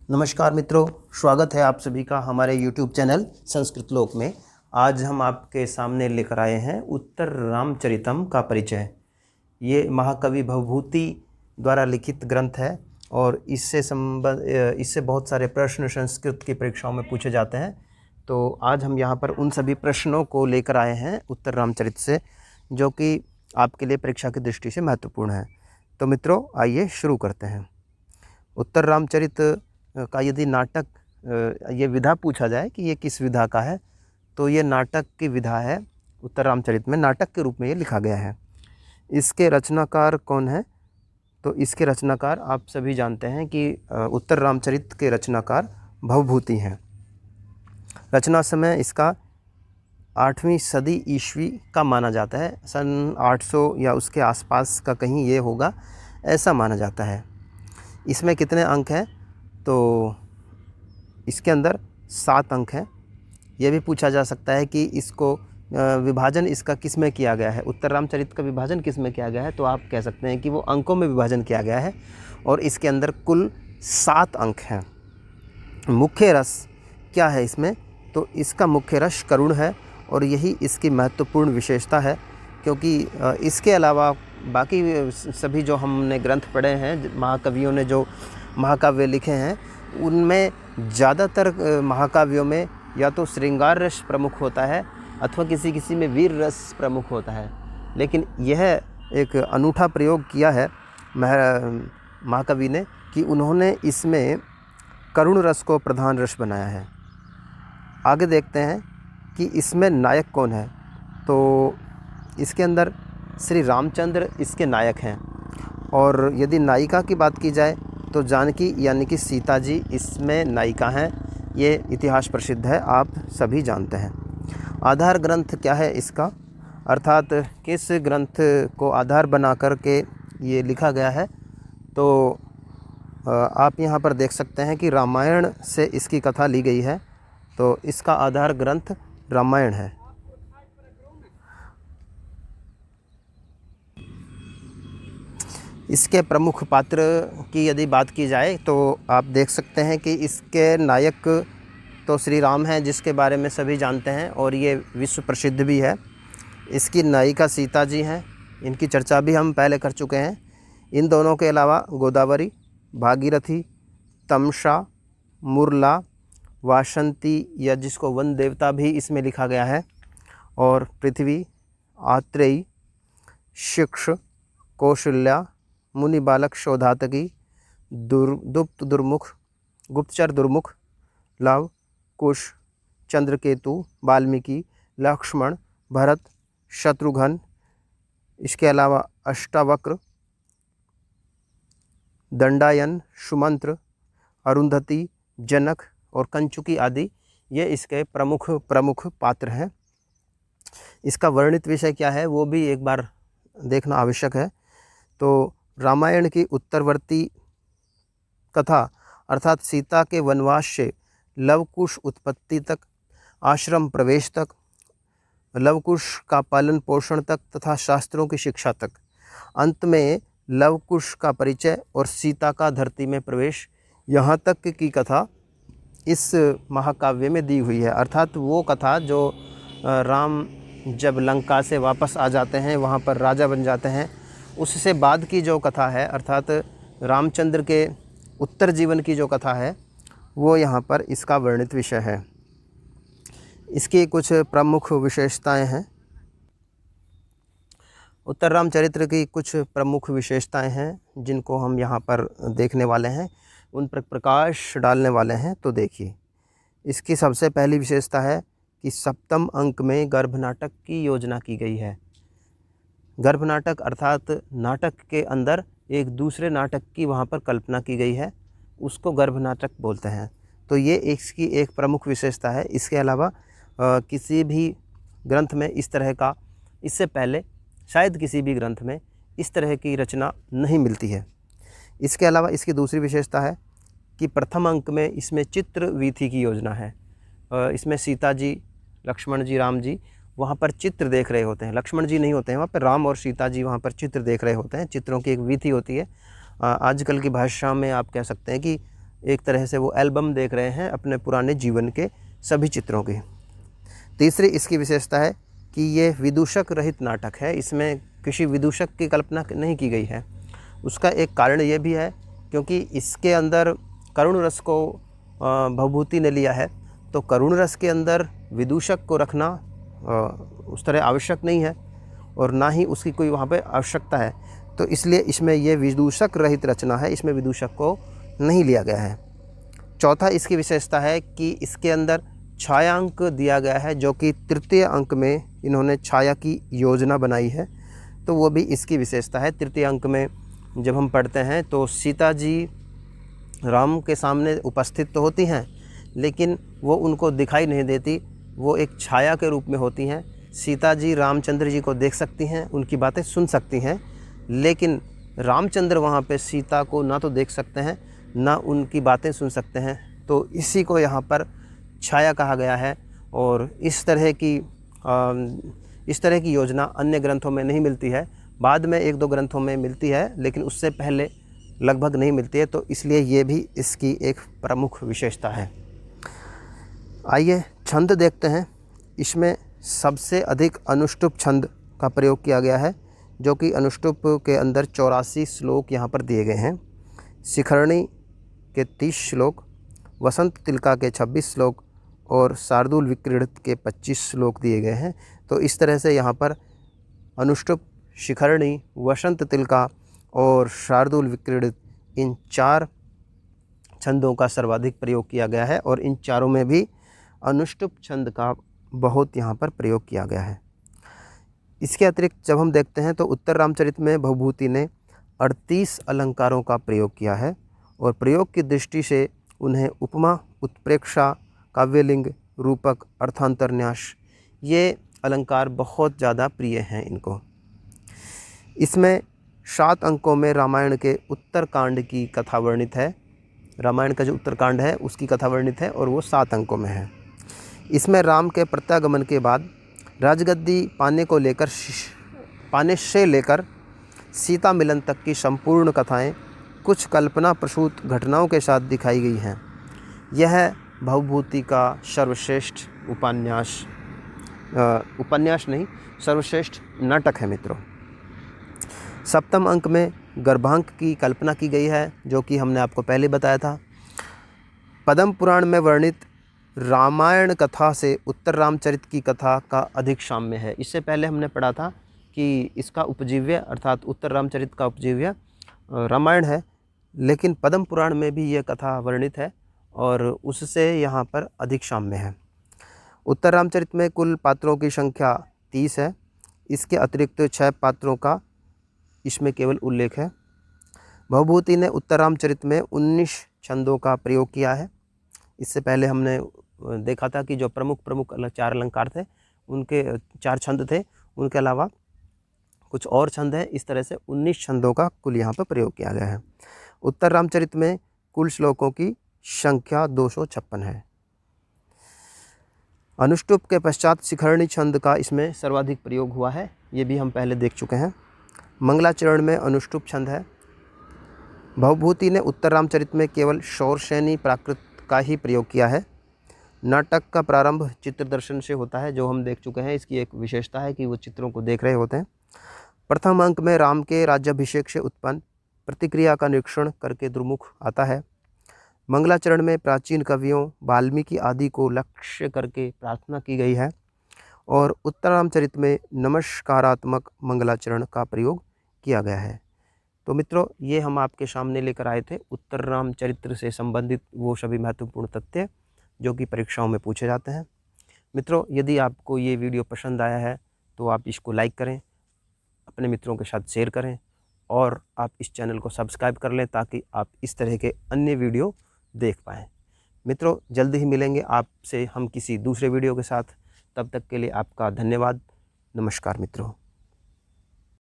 नमस्कार मित्रों, स्वागत है आप सभी का हमारे YouTube चैनल संस्कृत लोक में। आज हम आपके सामने लेकर आए हैं उत्तर रामचरितम का परिचय। ये महाकवि भवभूति द्वारा लिखित ग्रंथ है और इससे बहुत सारे प्रश्न संस्कृत की परीक्षाओं में पूछे जाते हैं। तो आज हम यहाँ पर उन सभी प्रश्नों को लेकर आए हैं उत्तर रामचरित से, जो कि आपके लिए परीक्षा की दृष्टि से महत्वपूर्ण है। तो मित्रों, आइए शुरू करते हैं। उत्तर रामचरित का यदि नाटक ये विधा पूछा जाए कि ये किस विधा का है, तो ये नाटक की विधा है। उत्तर रामचरित में नाटक के रूप में ये लिखा गया है। इसके रचनाकार कौन है? तो इसके रचनाकार आप सभी जानते हैं कि उत्तर रामचरित के रचनाकार भवभूति हैं। रचना समय इसका 8वीं सदी ईस्वी का माना जाता है। सन 800 या उसके आसपास का कहीं ये होगा, ऐसा माना जाता है। इसमें कितने अंक हैं? तो इसके अंदर 7 अंक हैं। यह भी पूछा जा सकता है कि इसको विभाजन इसका किस में किया गया है। उत्तर रामचरित का विभाजन किस में किया गया है? तो आप कह सकते हैं कि वो अंकों में विभाजन किया गया है और इसके अंदर कुल 7 अंक हैं। मुख्य रस क्या है इसमें? तो इसका मुख्य रस करुण है और यही इसकी महत्वपूर्ण विशेषता है, क्योंकि इसके अलावा बाकी सभी जो हमने ग्रंथ पढ़े हैं, महाकवियों ने जो महाकाव्य लिखे हैं, उनमें ज़्यादातर महाकाव्यों में या तो श्रृंगार रस प्रमुख होता है अथवा किसी किसी में वीर रस प्रमुख होता है। लेकिन यह एक अनूठा प्रयोग किया है महाकवि ने कि उन्होंने इसमें करुण रस को प्रधान रस बनाया है। आगे देखते हैं कि इसमें नायक कौन है। तो इसके अंदर श्री रामचंद्र इसके नायक हैं और यदि नायिका की बात की जाए तो जानकी यानी कि सीता जी इसमें नायिका हैं। ये इतिहास प्रसिद्ध है, आप सभी जानते हैं। आधार ग्रंथ क्या है इसका, अर्थात किस ग्रंथ को आधार बना कर के ये लिखा गया है? तो आप यहाँ पर देख सकते हैं कि रामायण से इसकी कथा ली गई है। तो इसका आधार ग्रंथ रामायण है। इसके प्रमुख पात्र की यदि बात की जाए तो आप देख सकते हैं कि इसके नायक तो श्री राम हैं, जिसके बारे में सभी जानते हैं और ये विश्व प्रसिद्ध भी है। इसकी नायिका सीता जी हैं, इनकी चर्चा भी हम पहले कर चुके हैं। इन दोनों के अलावा गोदावरी, भागीरथी, तमसा, मुरला, वासंती या जिसको वन देवता भी इसमें लिखा गया है, और पृथ्वी, आत्रेयी, शिक्ष, कौशल्या, मुनि बालक शोधातकी, दुप्त दुर्मुख, गुप्तचर दुर्मुख, लव, कुश, चंद्रकेतु, वाल्मीकि, लक्ष्मण, भरत, शत्रुघ्न, इसके अलावा अष्टावक्र, दंडायन, सुमंत्र, अरुंधति, जनक और कंचुकी आदि ये इसके प्रमुख पात्र हैं। इसका वर्णित विषय क्या है वो भी एक बार देखना आवश्यक है। तो रामायण की उत्तरवर्ती कथा अर्थात सीता के वनवास से लवकुश उत्पत्ति तक, आश्रम प्रवेश तक, लवकुश का पालन पोषण तक तथा शास्त्रों की शिक्षा तक, अंत में लवकुश का परिचय और सीता का धरती में प्रवेश, यहाँ तक की कथा इस महाकाव्य में दी हुई है। अर्थात वो कथा जो राम जब लंका से वापस आ जाते हैं, वहाँ पर राजा बन जाते हैं, उससे बाद की जो कथा है, अर्थात रामचंद्र के उत्तर जीवन की जो कथा है, वो यहाँ पर इसका वर्णित विषय है। इसकी कुछ प्रमुख विशेषताएं हैं। उत्तर रामचरित्र की कुछ प्रमुख विशेषताएं हैं जिनको हम यहाँ पर देखने वाले हैं, उन पर प्रकाश डालने वाले हैं। तो देखिए, इसकी सबसे पहली विशेषता है कि 7वें अंक में गर्भनाटक की योजना की गई है। गर्भनाटक अर्थात नाटक के अंदर एक दूसरे नाटक की वहाँ पर कल्पना की गई है, उसको गर्भनाटक बोलते हैं। तो ये इसकी एक प्रमुख विशेषता है। इसके अलावा किसी भी ग्रंथ में इस तरह का, इससे पहले शायद किसी भी ग्रंथ में इस तरह की रचना नहीं मिलती है। इसके अलावा इसकी दूसरी विशेषता है कि प्रथम अंक में इसमें चित्र वीथी की योजना है। इसमें सीता जी, लक्ष्मण जी, राम जी वहाँ पर चित्र देख रहे होते हैं। लक्ष्मण जी नहीं होते हैं वहाँ पर, राम और सीता जी वहाँ पर चित्र देख रहे होते हैं। चित्रों की एक वीथी होती है। आजकल की भाषा में आप कह सकते हैं कि एक तरह से वो एल्बम देख रहे हैं अपने पुराने जीवन के सभी चित्रों की। तीसरी इसकी विशेषता है कि ये विदूषक रहित नाटक है, इसमें किसी विदूषक की कल्पना नहीं की गई है। उसका एक कारण ये भी है क्योंकि इसके अंदर करुण रस को भवभूति ने लिया है, तो करुण रस के अंदर विदूषक को रखना उस तरह आवश्यक नहीं है और ना ही उसकी कोई वहाँ पे आवश्यकता है, तो इसलिए इसमें ये विदूषक रहित रचना है, इसमें विदूषक को नहीं लिया गया है। चौथा इसकी विशेषता है कि इसके अंदर छायांक दिया गया है, जो कि तृतीय अंक में इन्होंने छाया की योजना बनाई है, तो वो भी इसकी विशेषता है। तृतीय अंक में जब हम पढ़ते हैं तो सीता जी राम के सामने उपस्थित तो होती हैं, लेकिन वो उनको दिखाई नहीं देती, वो एक छाया के रूप में होती हैं। सीता जी रामचंद्र जी को देख सकती हैं, उनकी बातें सुन सकती हैं, लेकिन रामचंद्र वहाँ पे सीता को ना तो देख सकते हैं ना उनकी बातें सुन सकते हैं, तो इसी को यहाँ पर छाया कहा गया है। और इस तरह की योजना अन्य ग्रंथों में नहीं मिलती है, बाद में 1-2 ग्रंथों में मिलती है, लेकिन उससे पहले लगभग नहीं मिलती है, तो इसलिए ये भी इसकी एक प्रमुख विशेषता है। आइए छंद देखते हैं। इसमें सबसे अधिक अनुष्टुप छंद का प्रयोग किया गया है, जो कि अनुष्टुप के अंदर 84 श्लोक यहाँ पर दिए गए हैं। शिखरणी के 30 श्लोक, वसंत तिलका के 26 श्लोक और शार्दूल विक्रीडित के 25 श्लोक दिए गए हैं। तो इस तरह से यहाँ पर अनुष्टुप, शिखरणी, वसंत तिलका और शार्दूल विक्रीडित, इन 4 छंदों का सर्वाधिक प्रयोग किया गया है और इन चारों में भी अनुष्टुप छंद का बहुत यहाँ पर प्रयोग किया गया है। इसके अतिरिक्त जब हम देखते हैं तो उत्तर रामचरित में भवभूति ने 38 अलंकारों का प्रयोग किया है और प्रयोग की दृष्टि से उन्हें उपमा, उत्प्रेक्षा, काव्यलिंग, रूपक, अर्थांतरन्यास, ये अलंकार बहुत ज़्यादा प्रिय हैं इनको। इसमें 7 अंकों में रामायण के उत्तरकांड की कथा वर्णित है। रामायण का जो उत्तरकांड है उसकी कथा वर्णित है और वो 7 अंकों में है। इसमें राम के प्रत्यागमन के बाद राजगद्दी पाने से लेकर सीता मिलन तक की संपूर्ण कथाएं कुछ कल्पना प्रसूत घटनाओं के साथ दिखाई गई हैं। यह भवभूति का सर्वश्रेष्ठ सर्वश्रेष्ठ नाटक है मित्रों। 7वें अंक में गर्भांक की कल्पना की गई है, जो कि हमने आपको पहले बताया था। पद्म पुराण में वर्णित रामायण कथा से उत्तर रामचरित की कथा का अधिक साम्य है। इससे पहले हमने पढ़ा था कि इसका उपजीव्य अर्थात उत्तर रामचरित का उपजीव्य रामायण है, लेकिन पद्म पुराण में भी यह कथा वर्णित है और उससे यहाँ पर अधिक साम्य है। उत्तर रामचरित में कुल पात्रों की संख्या 30 है। इसके अतिरिक्त 6 पात्रों का इसमें केवल उल्लेख है। भवभूति ने उत्तर रामचरित में 19 छंदों का प्रयोग किया है। इससे पहले हमने देखा था कि जो प्रमुख 4 अलंकार थे, उनके 4 छंद थे, उनके अलावा कुछ और छंद हैं। इस तरह से 19 छंदों का कुल यहाँ पर प्रयोग किया गया है। उत्तर रामचरित में कुल श्लोकों की संख्या 256 है। अनुष्टुप के पश्चात शिखरणी छंद का इसमें सर्वाधिक प्रयोग हुआ है, ये भी हम पहले देख चुके हैं। मंगलाचरण में अनुष्टुप छंद है। भवभूति ने उत्तर रामचरित में केवल शौरसेनी प्राकृत का ही प्रयोग किया है। नाटक का प्रारंभ चित्र दर्शन से होता है, जो हम देख चुके हैं। इसकी एक विशेषता है कि वो चित्रों को देख रहे होते हैं। प्रथम अंक में राम के राज्याभिषेक से उत्पन्न प्रतिक्रिया का निरीक्षण करके द्रुमुख आता है। मंगलाचरण में प्राचीन कवियों वाल्मीकि आदि को लक्ष्य करके प्रार्थना की गई है और उत्तर रामचरित में नमस्कारात्मक मंगलाचरण का प्रयोग किया गया है। तो मित्रों, ये हम आपके सामने लेकर आए थे उत्तर रामचरित्र से संबंधित वो सभी महत्वपूर्ण तथ्य जो कि परीक्षाओं में पूछे जाते हैं। मित्रों, यदि आपको ये वीडियो पसंद आया है तो आप इसको लाइक करें, अपने मित्रों के साथ शेयर करें और आप इस चैनल को सब्सक्राइब कर लें ताकि आप इस तरह के अन्य वीडियो देख पाएँ। मित्रों, जल्द ही मिलेंगे आपसे हम किसी दूसरे वीडियो के साथ। तब तक के लिए आपका धन्यवाद। नमस्कार मित्रों।